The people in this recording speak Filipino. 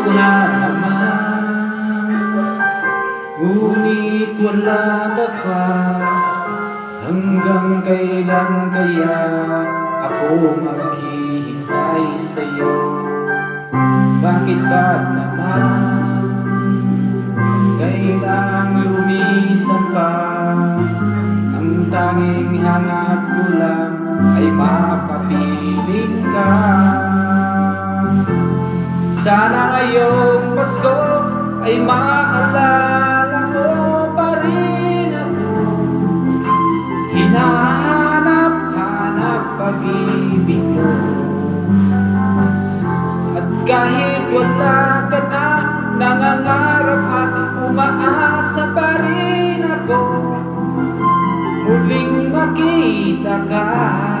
ko na naman, ngunit wala ka pa. Hanggang kailan kaya ako maghihintay sa'yo? Bakit ba naman kailang lumisan pa? Ang tanging hangat ko lang ay makapiling ka. Sana ngayong Pasko ay maalala mo pa rin ako. Hinahanap-hanap pag-ibig mo. At kahit wala ka na, nangangarap at umaasa pa rin ako muling makita ka.